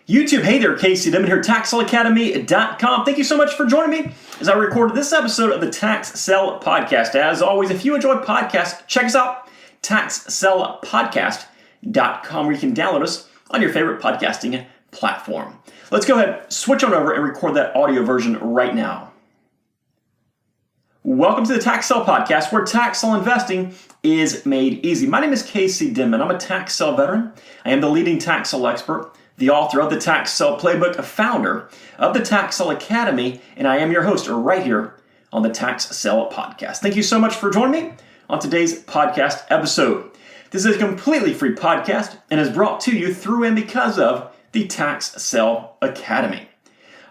YouTube, hey there, Casey Dimon here, TaxSellAcademy.com. Thank you so much for joining me as I recorded this episode of the Tax Sell Podcast. As always, if you enjoy podcasts, check us out, TaxSellPodcast.com, where you can download us on your favorite podcasting platform. Let's go ahead, switch on over and record that audio version right now. Welcome to the Tax Sell Podcast, where tax sell investing is made easy. My name is Casey Dimon. I'm a tax sell veteran. I am the leading tax sell expert, the author of the Tax Sell Playbook, a founder of the Tax Sell Academy, and I am your host right here on the Tax Sell Podcast. Thank you so much for joining me on today's podcast episode. This is a completely free podcast and is brought to you through and because of the Tax Sell Academy.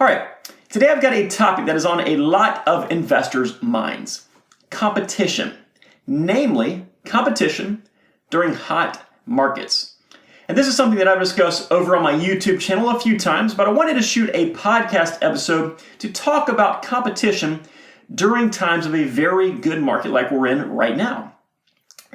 All right, today I've got a topic that is on a lot of investors' minds: competition, namely competition during hot markets. And this is something that I've discussed over on my YouTube channel a few times, but I wanted to shoot a podcast episode to talk about competition during times of a very good market like we're in right now.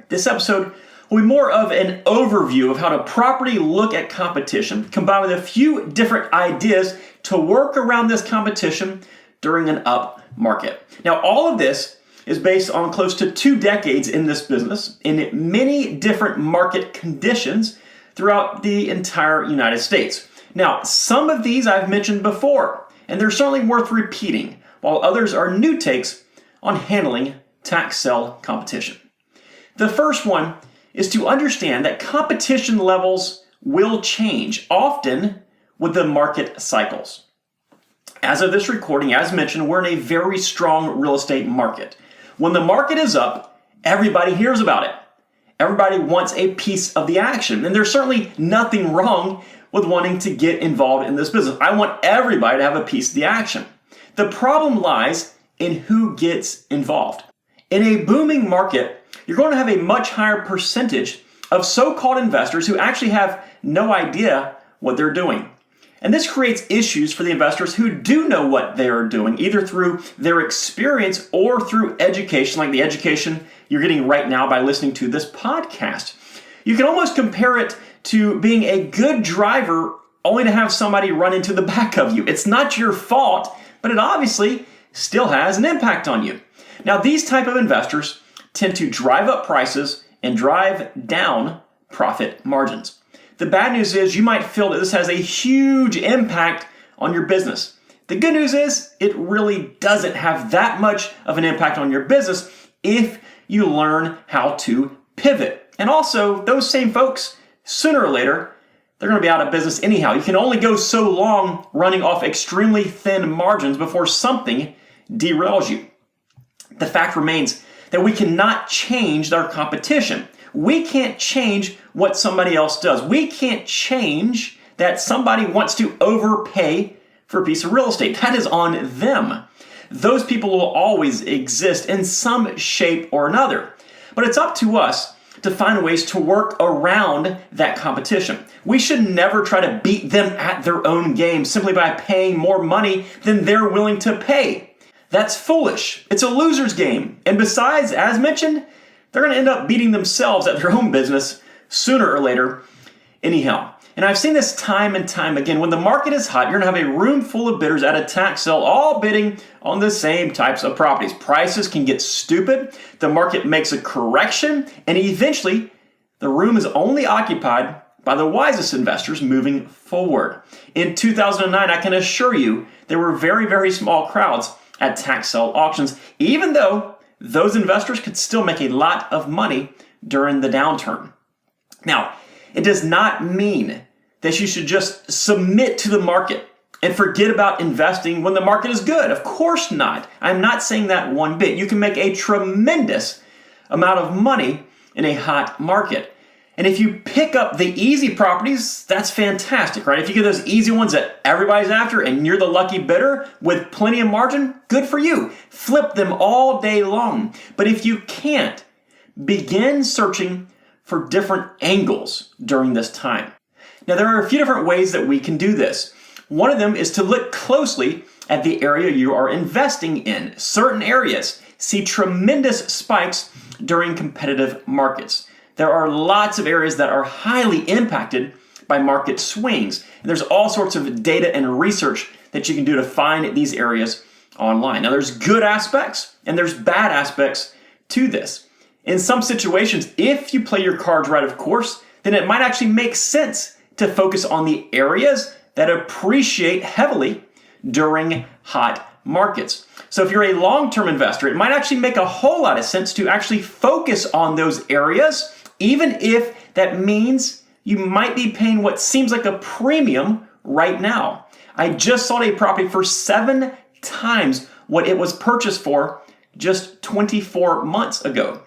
This episode will be more of an overview of how to properly look at competition, combined with a few different ideas to work around this competition during an up market. Now, all of this is based on close to 2 decades in this business, in many different market conditions throughout the entire United States. Now, some of these I've mentioned before, and they're certainly worth repeating, while others are new takes on handling tax sell competition. The first one is to understand that competition levels will change, often with the market cycles. As of this recording, as mentioned, we're in a very strong real estate market. When the market is up, everybody hears about it. Everybody wants a piece of the action, and there's certainly nothing wrong with wanting to get involved in this business. I want everybody to have a piece of the action. The problem lies in who gets involved. In a booming market, you're going to have a much higher percentage of so-called investors who actually have no idea what they're doing. And this creates issues for the investors who do know what they are doing, either through their experience or through education, like the education you're getting right now by listening to this podcast. You can almost compare it to being a good driver only to have somebody run into the back of you. It's not your fault, but it obviously still has an impact on you. Now, these type of investors tend to drive up prices and drive down profit margins. The bad news is you might feel that this has a huge impact on your business. The good news is it really doesn't have that much of an impact on your business if you learn how to pivot. And also, those same folks, sooner or later, they're going to be out of business anyhow. You can only go so long running off extremely thin margins before something derails you. The fact remains that we cannot change our competition. We can't change what somebody else does. We can't change that somebody wants to overpay for a piece of real estate. That is on them. Those people will always exist in some shape or another. But it's up to us to find ways to work around that competition. We should never try to beat them at their own game simply by paying more money than they're willing to pay. That's foolish. It's a loser's game. And besides, as mentioned, they're going to end up beating themselves at their own business sooner or later anyhow. And I've seen this time and time again. When the market is hot, you're going to have a room full of bidders at a tax sale, all bidding on the same types of properties. Prices can get stupid. The market makes a correction, and eventually the room is only occupied by the wisest investors moving forward. In 2009, I can assure you there were very, very small crowds at tax sale auctions, even though those investors could still make a lot of money during the downturn. Now, it does not mean that you should just submit to the market and forget about investing when the market is good. Of course not. I'm not saying that one bit. You can make a tremendous amount of money in a hot market. And if you pick up the easy properties, that's fantastic, right? If you get those easy ones that everybody's after and you're the lucky bidder with plenty of margin, good for you. Flip them all day long. But if you can't, begin searching for different angles during this time. Now, there are a few different ways that we can do this. One of them is to look closely at the area you are investing in. Certain areas see tremendous spikes during competitive markets. There are lots of areas that are highly impacted by market swings. And there's all sorts of data and research that you can do to find these areas online. Now, there's good aspects and there's bad aspects to this. In some situations, if you play your cards right, of course, then it might actually make sense to focus on the areas that appreciate heavily during hot markets. So if you're a long-term investor, it might actually make a whole lot of sense to actually focus on those areas, even if that means you might be paying what seems like a premium right now. I just sold a property for 7 times what it was purchased for just 24 months ago.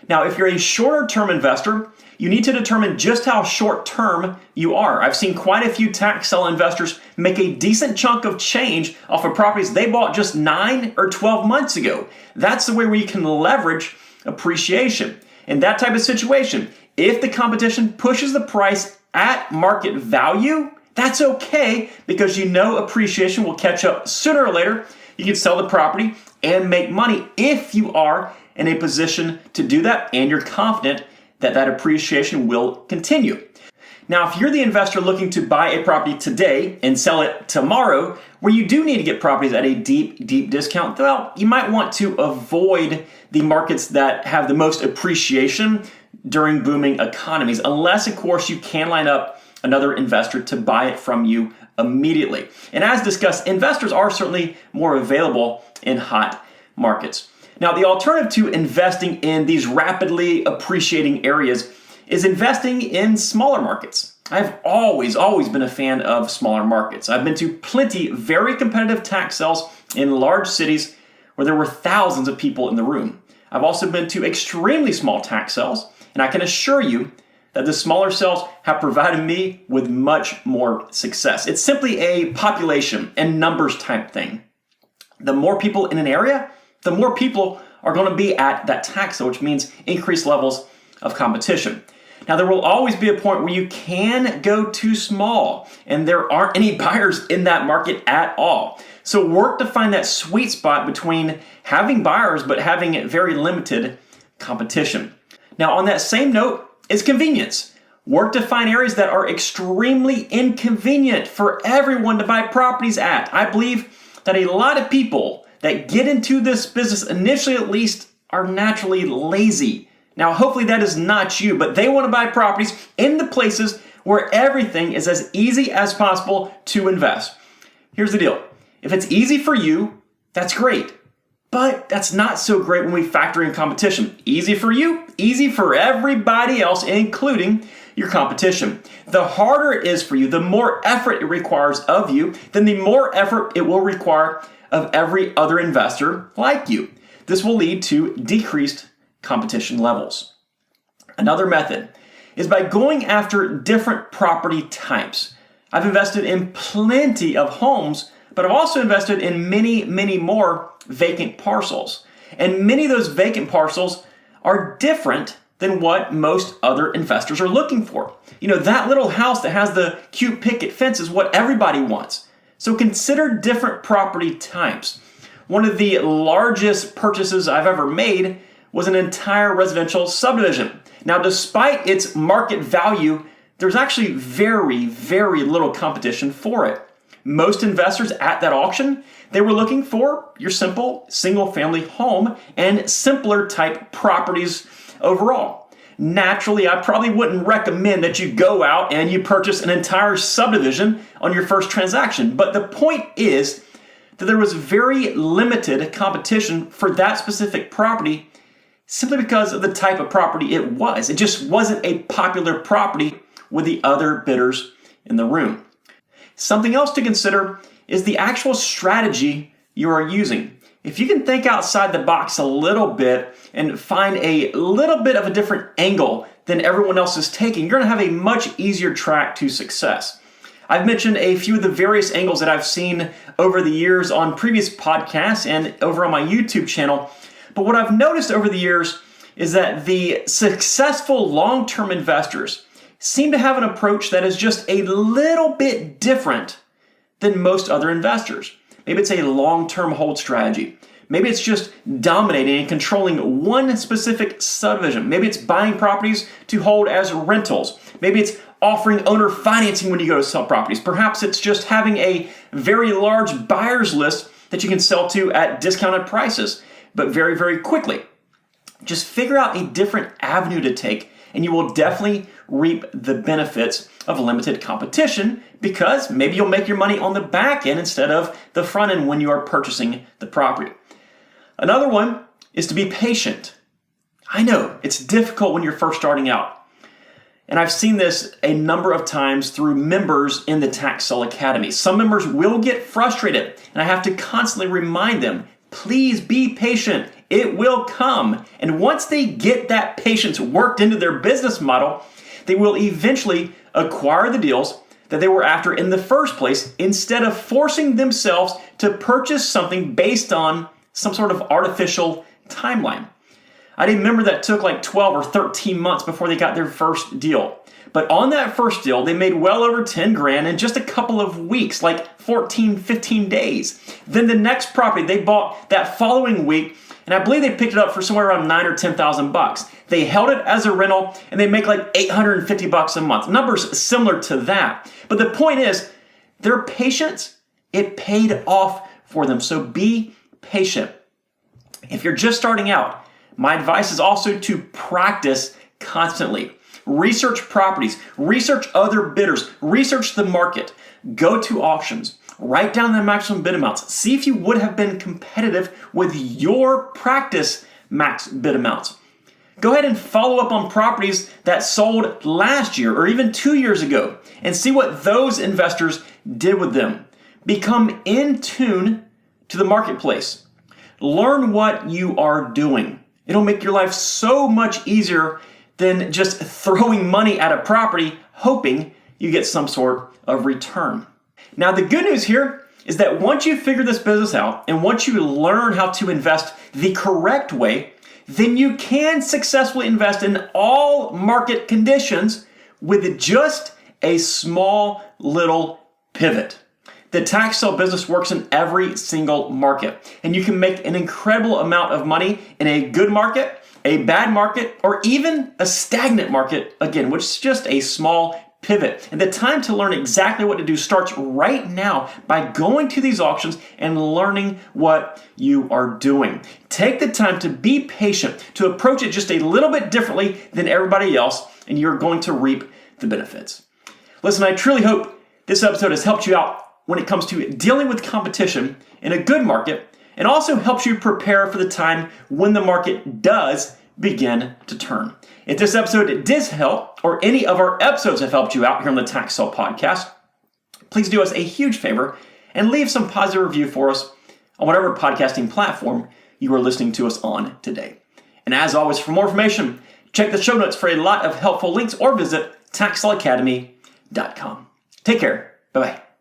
Now, if you're a shorter term investor, you need to determine just how short term you are. I've seen quite a few tax sale investors make a decent chunk of change off of properties they bought just 9 or 12 months ago. That's the way where you can leverage appreciation. In that type of situation, if the competition pushes the price at market value, that's okay because you know appreciation will catch up sooner or later. You can sell the property and make money if you are in a position to do that and you're confident that that appreciation will continue. Now, if you're the investor looking to buy a property today and sell it tomorrow, where you do need to get properties at a deep, deep discount, well, you might want to avoid the markets that have the most appreciation during booming economies, unless, of course, you can line up another investor to buy it from you immediately. And as discussed, investors are certainly more available in hot markets. Now, the alternative to investing in these rapidly appreciating areas is investing in smaller markets. I've always been a fan of smaller markets. I've been to plenty very competitive tax sales in large cities where there were thousands of people in the room. I've also been to extremely small tax sales, and I can assure you that the smaller sales have provided me with much more success. It's simply a population and numbers type thing. The more people in an area, the more people are going to be at that tax sale, which means increased levels of competition. Now, there will always be a point where you can go too small and there aren't any buyers in that market at all. So work to find that sweet spot between having buyers but having very limited competition. Now, on that same note is convenience. Work to find areas that are extremely inconvenient for everyone to buy properties at. I believe that a lot of people that get into this business, initially at least, are naturally lazy. Now, hopefully that is not you, but they want to buy properties in the places where everything is as easy as possible to invest. Here's the deal. If it's easy for you, that's great. But that's not so great when we factor in competition. Easy for you, easy for everybody else, including your competition. The harder it is for you, the more effort it requires of you, then the more effort it will require of every other investor like you. This will lead to decreased competition levels. Another method is by going after different property types. I've invested in plenty of homes, but I've also invested in many, many more vacant parcels. And many of those vacant parcels are different than what most other investors are looking for. You know, that little house that has the cute picket fence is what everybody wants. So consider different property types. One of the largest purchases I've ever made was an entire residential subdivision. Now, despite its market value, there's actually very, very little competition for it. Most investors at that auction, they were looking for your simple single-family home and simpler type properties overall. Naturally, I probably wouldn't recommend that you go out and you purchase an entire subdivision on your first transaction. But the point is that there was very limited competition for that specific property simply because of the type of property it was. It just wasn't a popular property with the other bidders in the room. Something else to consider is the actual strategy you are using. If you can think outside the box a little bit and find a little bit of a different angle than everyone else is taking, you're going to have a much easier track to success. I've mentioned a few of the various angles that I've seen over the years on previous podcasts and over on my YouTube channel. But what I've noticed over the years is that the successful long-term investors seem to have an approach that is just a little bit different than most other investors. Maybe it's a long-term hold strategy. Maybe it's just dominating and controlling one specific subdivision. Maybe it's buying properties to hold as rentals. Maybe it's offering owner financing when you go to sell properties. Perhaps it's just having a very large buyer's list that you can sell to at discounted prices, but very, very quickly. Just figure out a different avenue to take, and you will definitely reap the benefits of limited competition, because maybe you'll make your money on the back end instead of the front end when you are purchasing the property. Another one is to be patient. I know it's difficult when you're first starting out. And I've seen this a number of times through members in the Tax Sale Academy. Some members will get frustrated, and I have to constantly remind them, please be patient. It will come. And once they get that patience worked into their business model, they will eventually acquire the deals that they were after in the first place, instead of forcing themselves to purchase something based on some sort of artificial timeline. I had a member that took like 12 or 13 months before they got their first deal. But on that first deal, they made well over 10 grand in just a couple of weeks, like 14, 15 days. Then the next property they bought that following week, and I believe they picked it up for somewhere around $9,000 or $10,000. They held it as a rental, and they make like $850 a month. Numbers similar to that. But the point is, their patience, it paid off for them. So be patient. If you're just starting out, my advice is also to practice constantly. Research properties, research other bidders, research the market, go to auctions, write down the maximum bid amounts, see if you would have been competitive with your practice max bid amounts. Go ahead and follow up on properties that sold last year or even 2 years ago and see what those investors did with them. Become in tune to the marketplace. Learn what you are doing. It'll make your life so much easier than just throwing money at a property hoping you get some sort of return. Now, the good news here is that once you figure this business out and once you learn how to invest the correct way, then you can successfully invest in all market conditions with just a small little pivot. The tax sale business works in every single market, and you can make an incredible amount of money in a good market, a bad market, or even a stagnant market, again, which is just a small pivot. And the time to learn exactly what to do starts right now by going to these auctions and learning what you are doing. Take the time to be patient, to approach it just a little bit differently than everybody else, and you're going to reap the benefits. Listen, I truly hope this episode has helped you out when it comes to dealing with competition in a good market, and also helps you prepare for the time when the market does begin to turn. If this episode did help, or any of our episodes have helped you out here on the Tax Sale Podcast, please do us a huge favor and leave some positive review for us on whatever podcasting platform you are listening to us on today. And as always, for more information, check the show notes for a lot of helpful links or visit taxsaleacademy.com. Take care. Bye-bye.